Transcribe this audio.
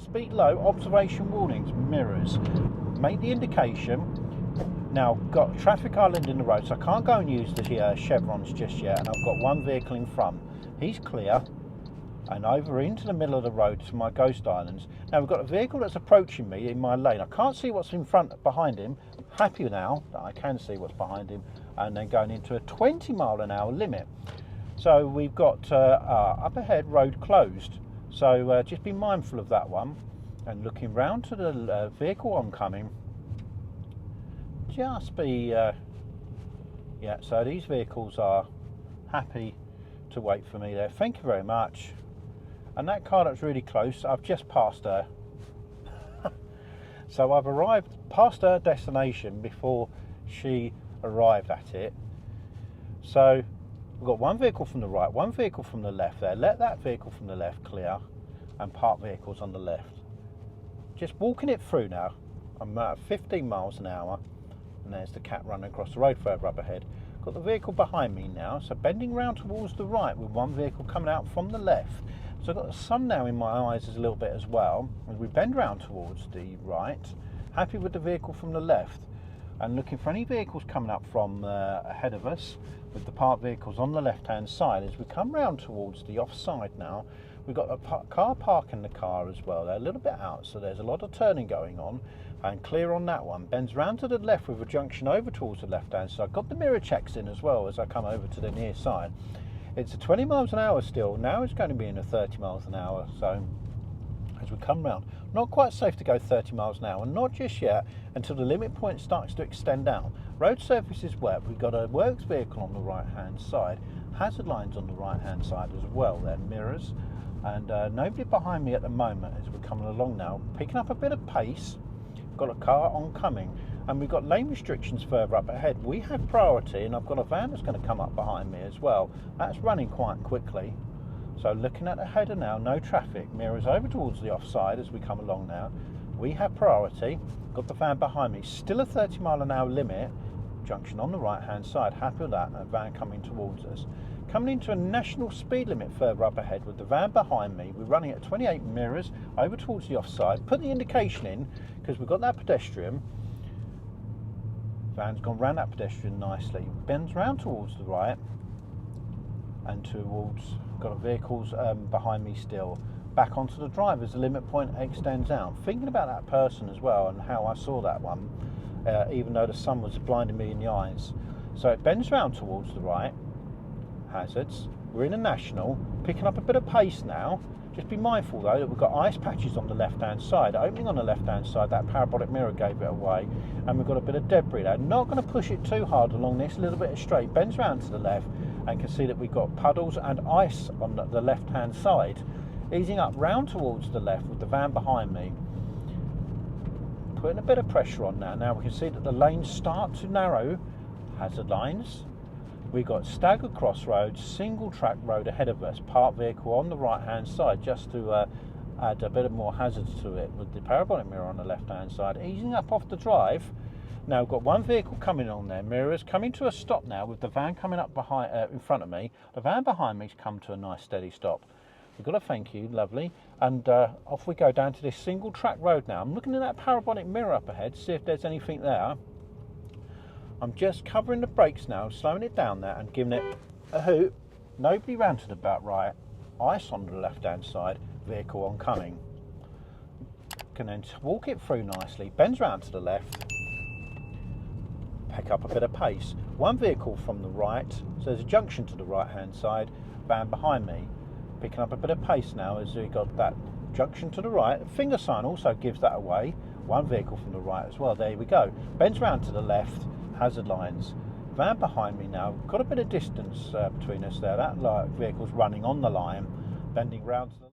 Speed low, observation warnings, mirrors. Make the indication. Now, got a traffic island in the road, so I can't go and use the chevrons just yet. And I've got one vehicle in front. He's clear. And over into the middle of the road to my ghost islands. Now, we've got a vehicle that's approaching me in my lane. I can't see what's in front, behind him. Happy now that I can see what's behind him. And then going into a 20-mile-an-hour limit. So we've got up ahead, road closed. So just be mindful of that one. And looking round to the vehicle oncoming, just be, yeah, so these vehicles are happy to wait for me there. Thank you very much. And that car that's really close, I've just passed her. So I've arrived past her destination before she arrived at it. So we've got one vehicle from the right, one vehicle from the left there. Let that vehicle from the left clear and park vehicles on the left. Just walking it through now. I'm at 15 miles an hour. And there's the cat running across the road further up ahead. Got the vehicle behind me now, so bending round towards the right with one vehicle coming out from the left. So I've got the sun now in my eyes a little bit as well. As we bend round towards the right, happy with the vehicle from the left. And looking for any vehicles coming up from ahead of us, with the parked vehicles on the left-hand side. As we come round towards the offside now, we've got a car parking the car as well. They're a little bit out, so there's a lot of turning going on. And clear on that one. Bends round to the left with a junction over towards the left-hand side. Got the mirror checks in as well as I come over to the near side. It's a 20 miles an hour still. Now it's going to be in a 30 miles an hour. So as we come round, not quite safe to go 30 miles an hour, not just yet, until the limit point starts to extend out. Road surface is wet. We've got a works vehicle on the right-hand side, hazard lines on the right-hand side as well. They're mirrors, and nobody behind me at the moment as we're coming along now, picking up a bit of pace. Got a car oncoming, and we've got lane restrictions further up ahead. We have priority, and I've got a van that's going to come up behind me as well. That's running quite quickly. So looking at the header now, no traffic. Mirrors over towards the offside as we come along now. We have priority. Got the van behind me. Still a 30-mile-an-hour limit. Junction on the right-hand side. Happy with that. And a van coming towards us. Coming into a national speed limit further up ahead with the van behind me. We're running at 28 mirrors over towards the offside. Put the indication in because we've got that pedestrian. Van's gone round that pedestrian nicely. Bends round towards the right and towards, got vehicles behind me still. Back onto the drive as the limit point extends out. Thinking about that person as well and how I saw that one, even though the sun was blinding me in the eyes. So it bends round towards the right. Hazards. We're in a national, picking up a bit of pace now. Just be mindful though that we've got ice patches on the left hand side. Opening on the left hand side, that parabolic mirror gave it away, and we've got a bit of debris there. Not going to push it too hard along this, a little bit of straight, bends round to the left and can see that we've got puddles and ice on the left hand side. Easing up round towards the left with the van behind me. Putting a bit of pressure on now. Now we can see that the lanes start to narrow. Hazard lines. We've got staggered crossroads, single track road ahead of us, parked vehicle on the right hand side just to add a bit of more hazards to it with the parabolic mirror on the left hand side. Easing up off the drive. Now we've got one vehicle coming on there, mirrors coming to a stop now with the van coming up behind, in front of me. The van behind me's come to a nice steady stop. We've got a thank you, lovely. And off we go down to this single track road now. I'm looking at that parabolic mirror up ahead, see if there's anything there. I'm just covering the brakes now, slowing it down there and giving it a hoot. Nobody round to the back right. Ice on the left-hand side, vehicle oncoming. Can then walk it through nicely, bends round to the left, pick up a bit of pace. One vehicle from the right, so there's a junction to the right-hand side, van behind me. Picking up a bit of pace now as we got that junction to the right. Finger sign also gives that away. One vehicle from the right as well, there we go. Bends round to the left. Hazard lines. Van behind me now. Got a bit of distance between us there. That vehicle's running on the line, bending round to the